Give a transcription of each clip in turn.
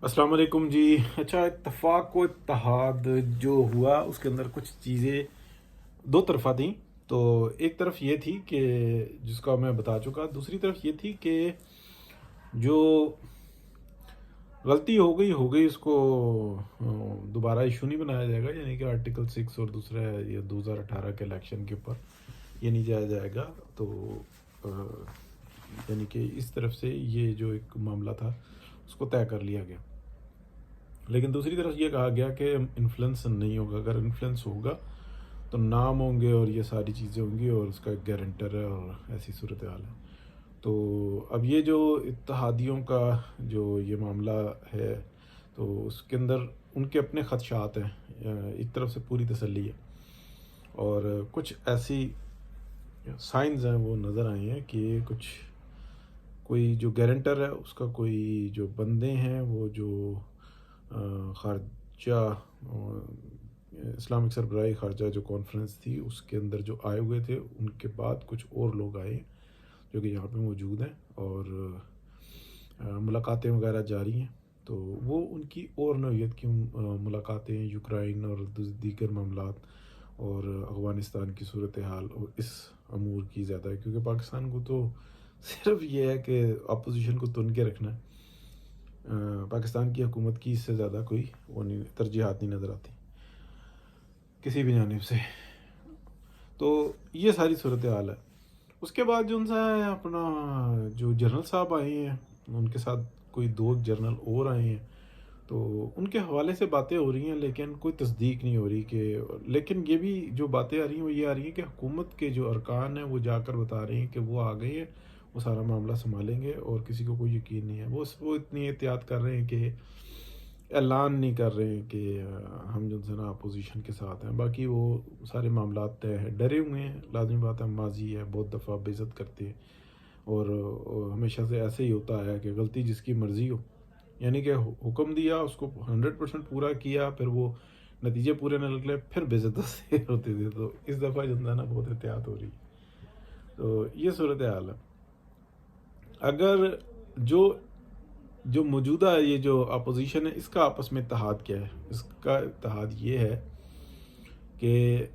السلام علیکم جی. اچھا، اتفاق و اتحاد جو ہوا اس کے اندر کچھ چیزیں دو طرفہ تھیں. تو ایک طرف یہ تھی کہ جس کا میں بتا چکا، دوسری طرف یہ تھی کہ جو غلطی ہو گئی اس کو دوبارہ ایشو نہیں بنایا جائے گا. یعنی کہ آرٹیکل 6 اور دوسرا یہ 2018 کے الیکشن کے اوپر یہ نہیں جایا جائے گا. تو یعنی کہ اس طرف سے یہ جو ایک معاملہ تھا اس کو طے کر لیا گیا. لیکن دوسری طرف یہ کہا گیا کہ انفلوئنس نہیں ہوگا. اگر انفلوئنس ہوگا تو نام ہوں گے اور یہ ساری چیزیں ہوں گی اور اس کا گارنٹر ہے اور ایسی صورتحال ہے. تو اب یہ جو اتحادیوں کا جو یہ معاملہ ہے تو اس کے اندر ان کے اپنے خدشات ہیں. ایک طرف سے پوری تسلی ہے اور کچھ ایسی سائنز ہیں وہ نظر آئی ہیں کہ کچھ کوئی جو گارنٹر ہے اس کا کوئی جو بندے ہیں وہ جو خارجہ اسلامک سربراہی خارجہ جو کانفرنس تھی اس کے اندر جو آئے ہوئے تھے ان کے بعد کچھ اور لوگ آئے جو کہ یہاں پہ موجود ہیں اور ملاقاتیں وغیرہ جاری ہیں. تو وہ ان کی اور نوعیت کی ملاقاتیں یوکرائن اور دیگر معاملات اور افغانستان کی صورتحال اور اس امور کی زیادہ ہے کیونکہ پاکستان کو تو صرف یہ ہے کہ اپوزیشن کو تن کے رکھنا ہے. پاکستان کی حکومت کی اس سے زیادہ کوئی وہ نہیں ترجیحات نہیں نظر آتی کسی بھی جانب سے. تو یہ ساری صورتحال ہے. اس کے بعد جو ان سا ہے اپنا جو جنرل صاحب آئے ہیں ان کے ساتھ کوئی دو جنرل اور آئے ہیں تو ان کے حوالے سے باتیں ہو رہی ہیں لیکن کوئی تصدیق نہیں ہو رہی کہ لیکن یہ بھی جو باتیں آ رہی ہیں وہ یہ آ رہی ہیں کہ حکومت کے جو ارکان ہیں وہ جا کر بتا رہے ہیں کہ وہ آ گئے ہیں وہ سارا معاملہ سنبھالیں گے اور کسی کو کوئی یقین نہیں ہے. وہ اتنی احتیاط کر رہے ہیں کہ اعلان نہیں کر رہے ہیں کہ ہم جو ہے نا اپوزیشن کے ساتھ ہیں. باقی وہ سارے معاملات طے ہیں. ڈرے ہوئے ہیں، لازمی بات ہے، ماضی ہے، بہت دفعہ بے عزت کرتے ہیں اور ہمیشہ سے ایسے ہی ہوتا ہے کہ غلطی جس کی مرضی ہو. یعنی کہ حکم دیا اس کو 100% پورا کیا پھر وہ نتیجے پورے نہ نکلے پھر بے عزت سے ہوتے تھے. تو اس دفعہ جو ہے نا بہت احتیاط ہو رہی ہے. تو یہ صورتحال ہے. اگر جو موجودہ یہ جو اپوزیشن ہے اس کا آپس میں اتحاد کیا ہے؟ اس کا اتحاد یہ ہے کہ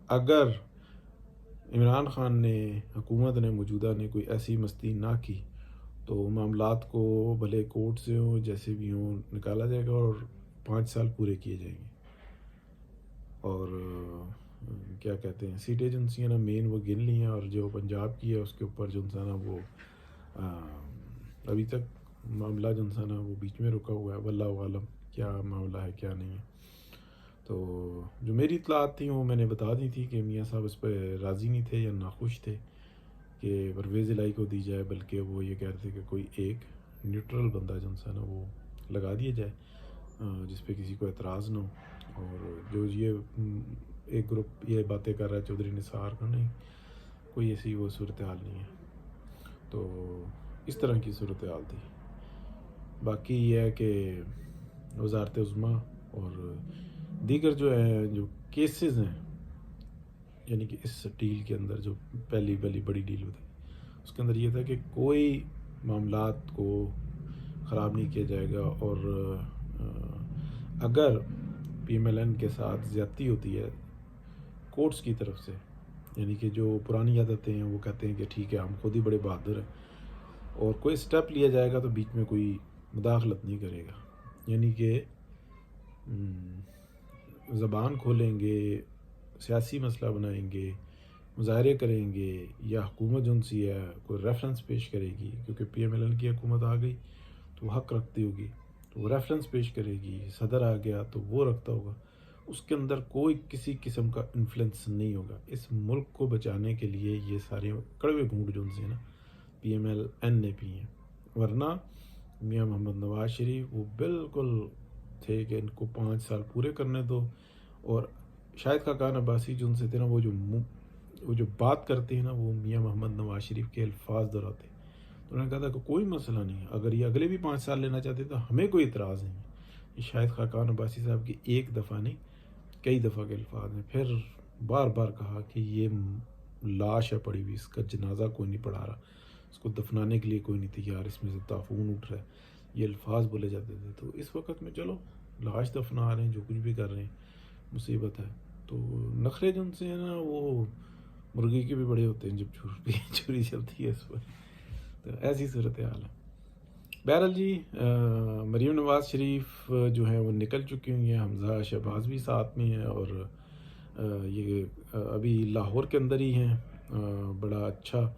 اگر عمران خان نے حکومت نے موجودہ نے کوئی ایسی مستی نہ کی تو معاملات کو بھلے کورٹ سے ہوں جیسے بھی ہوں نکالا جائے گا اور 5 سال پورے کیے جائیں گے. اور کیا کہتے ہیں سیٹیں جو سی ہیں نا مین وہ گن لی ہیں اور جو پنجاب کی ہے اس کے اوپر جو ہے نا وہ ابھی تک معاملہ جو ہے نا وہ بیچ میں رکا ہوا ہے. واللہ عالم کیا معاملہ ہے کیا نہیں ہے. تو جو میری اطلاعات تھیں وہ میں نے بتا دی تھی کہ میاں صاحب اس پہ راضی نہیں تھے یا ناخوش تھے کہ پرویز الہی کو دی جائے بلکہ وہ یہ کہہ رہے تھے کہ کوئی ایک نیوٹرل بندہ جو ہے نا وہ لگا دیا جائے جس پہ کسی کو اعتراض نہ ہو. اور جو یہ ایک گروپ یہ باتیں کر رہا ہے چودھری نثار کا نہیں کوئی ایسی وہ صورتحال نہیں ہے. تو اس طرح کی صورتحال تھی. باقی یہ ہے کہ وزارت عظمیٰ اور دیگر جو ہے جو کیسز ہیں یعنی کہ اس ڈیل کے اندر جو پہلی بڑی ڈیل ہوتی اس کے اندر یہ تھا کہ کوئی معاملات کو خراب نہیں کیا جائے گا اور اگر پی ایم ایل این کے ساتھ زیادتی ہوتی ہے کورٹس کی طرف سے یعنی کہ جو پرانی عادتیں ہیں وہ کہتے ہیں کہ ٹھیک ہے ہم خود ہی بڑے بہادر ہیں اور کوئی سٹیپ لیا جائے گا تو بیچ میں کوئی مداخلت نہیں کرے گا. یعنی کہ زبان کھولیں گے، سیاسی مسئلہ بنائیں گے، مظاہرے کریں گے یا حکومت جو سی ہے کوئی ریفرنس پیش کرے گی کیونکہ پی ایم ایل این کی حکومت آ گئی تو وہ حق رکھتی ہوگی تو وہ ریفرنس پیش کرے گی. صدر آ گیا تو وہ رکھتا ہوگا. اس کے اندر کوئی کسی قسم کا انفلوئنس نہیں ہوگا. اس ملک کو بچانے کے لیے یہ سارے کڑوے گھونٹ جو سے نا پی ایم ایل این نے پی ہیں. ورنہ میاں محمد نواز شریف وہ بالکل تھے کہ ان کو 5 سال پورے کرنے دو. اور شاہد خاقان عباسی جو ان سے تھے نا وہ جو بات کرتے ہیں نا وہ میاں محمد نواز شریف کے الفاظ دہراتے. تو انہوں نے کہا تھا کہ کوئی مسئلہ نہیں اگر یہ اگلے بھی 5 سال لینا چاہتے تو ہمیں کوئی اعتراض نہیں ہے. یہ شاہد خاقان عباسی صاحب کی ایک دفعہ نہیں کئی دفعہ کے الفاظ ہیں. پھر بار بار کہا کہ یہ لاش ہے پڑی ہوئی اس کا جنازہ کوئی نہیں پڑھا رہا اس کو دفنانے کے لیے کوئی نہیں تیار، اس میں سے تعفون اٹھ رہا ہے، یہ الفاظ بولے جاتے تھے. تو اس وقت میں چلو لاش دفنا رہے ہیں، جو کچھ بھی کر رہے ہیں، مصیبت ہے. تو نخرے جو ان سے ہیں نا، وہ مرغی کے بھی بڑے ہوتے ہیں جب چھری چلتی ہے اس پر. تو ایسی صورتحال ہے. بہرحال جی، مریم نواز شریف جو ہیں وہ نکل چکی ہوئی ہیں، حمزہ شہباز بھی ساتھ میں ہیں، اور یہ ابھی لاہور کے اندر ہی ہیں. بڑا اچھا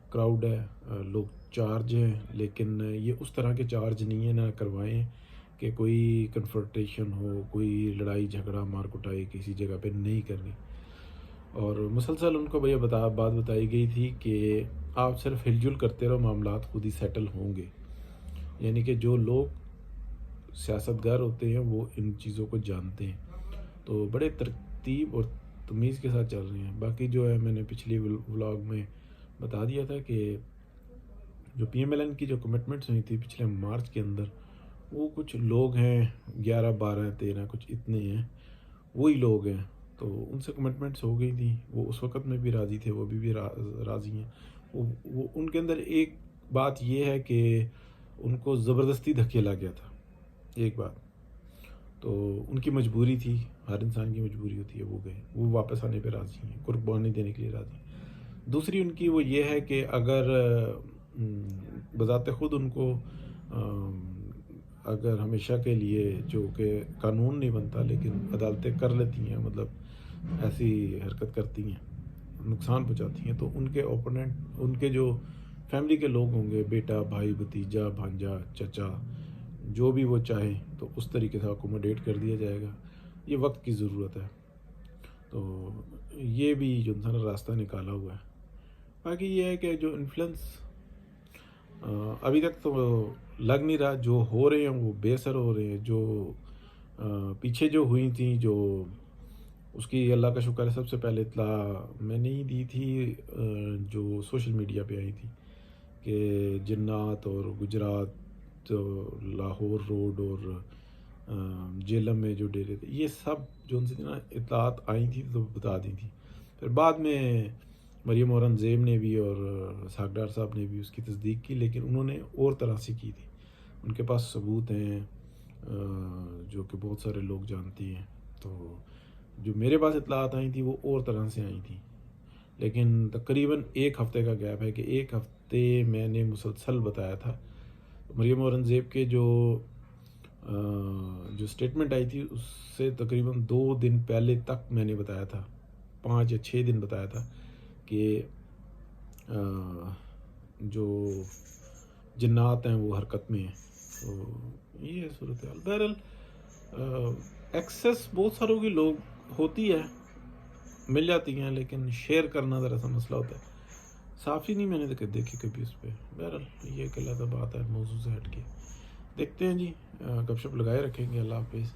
کراؤڈ ہے، لوگ چارج ہیں، لیکن یہ اس طرح کے چارج نہیں ہیں، نہ کروائیں کہ کوئی کنفرنٹیشن ہو، کوئی لڑائی جھگڑا مار کٹائی کسی جگہ پہ نہیں کرنی. اور مسلسل ان کو بات بتائی گئی تھی کہ آپ صرف ہل جل کرتے رہو، معاملات خود ہی سیٹل ہوں گے. یعنی کہ جو لوگ سیاستگار ہوتے ہیں وہ ان چیزوں کو جانتے ہیں، تو بڑے ترتیب اور تمیز کے ساتھ چل رہے ہیں. باقی جو ہے میں نے پچھلی ولاگ میں بتا دیا تھا کہ جو پی ایم ایل این کی جو کمٹمنٹس ہوئی تھی پچھلے مارچ کے اندر، وہ کچھ لوگ ہیں 11 12 13 کچھ اتنے ہیں، وہی لوگ ہیں. تو ان سے کمٹمنٹس ہو گئی تھیں، وہ اس وقت میں بھی راضی تھے، وہ بھی راضی ہیں. وہ ان کے اندر ایک بات یہ ہے کہ ان کو زبردستی دھکیلا گیا تھا، ایک بات تو ان کی مجبوری تھی، ہر انسان کی مجبوری ہوتی ہے. وہ گئے، وہ واپس آنے پہ راضی ہیں، قربانی دینے کے لیے راضی ہیں. دوسری ان کی وہ یہ ہے کہ اگر بذات خود ان کو اگر ہمیشہ کے لیے، جو کہ قانون نہیں بنتا لیکن عدالتیں کر لیتی ہیں، مطلب ایسی حرکت کرتی ہیں، نقصان پہنچاتی ہیں، تو ان کے اوپوننٹ، ان کے جو فیملی کے لوگ ہوں گے، بیٹا، بھائی، بھتیجا، بھانجا، چچا، جو بھی وہ چاہیں، تو اس طریقے سے اکوموڈیٹ کر دیا جائے گا. یہ وقت کی ضرورت ہے. تو یہ بھی جو انسان نے راستہ نکالا ہوا ہے. باقی یہ ہے کہ جو انفلوئنس ابھی تک تو لگ نہیں رہا، جو ہو رہے ہیں وہ بے اثر ہو رہے ہیں. جو پیچھے جو ہوئی تھیں، جو اس کی اللہ کا شکر ہے سب سے پہلے اطلاع میں نہیں دی تھی، جو سوشل میڈیا پہ آئی تھی کہ جنات اور گجرات، لاہور روڈ اور جیلم میں جو ڈیرے تھے، یہ سب جو ان سے نا اطلاعات آئی تھی تو بتا دی تھی. پھر بعد میں مریم اورنگزیب نے بھی اور اسحاق ڈار صاحب نے بھی اس کی تصدیق کی، لیکن انہوں نے اور طرح سے کی تھی. ان کے پاس ثبوت ہیں جو کہ بہت سارے لوگ جانتی ہیں. تو جو میرے پاس اطلاعات آئی تھیں وہ اور طرح سے آئی تھیں، لیکن تقریباً 1 ہفتے کا گیپ ہے کہ 1 ہفتے میں نے مسلسل بتایا تھا. مریم اورنگزیب کے جو اسٹیٹمنٹ آئی تھی اس سے تقریباً 2 دن پہلے تک میں نے بتایا تھا، 5 یا 6 دن بتایا تھا کہ جو جنات ہیں وہ حرکت میں ہیں. تو یہ ہے صورتحال. بہرحال ایکسیس بہت ساروں کی لوگ ہوتی ہے، مل جاتی ہیں، لیکن شیئر کرنا ذرا سا مسئلہ ہوتا ہے. صافی نہیں میں نے دیکھی کبھی اس پہ. بہرحال یہ ایک علیحدہ بات ہے، موضوع سے ہٹ کے دیکھتے ہیں جی. گپ شپ لگائے رکھیں گے. اللہ حافظ.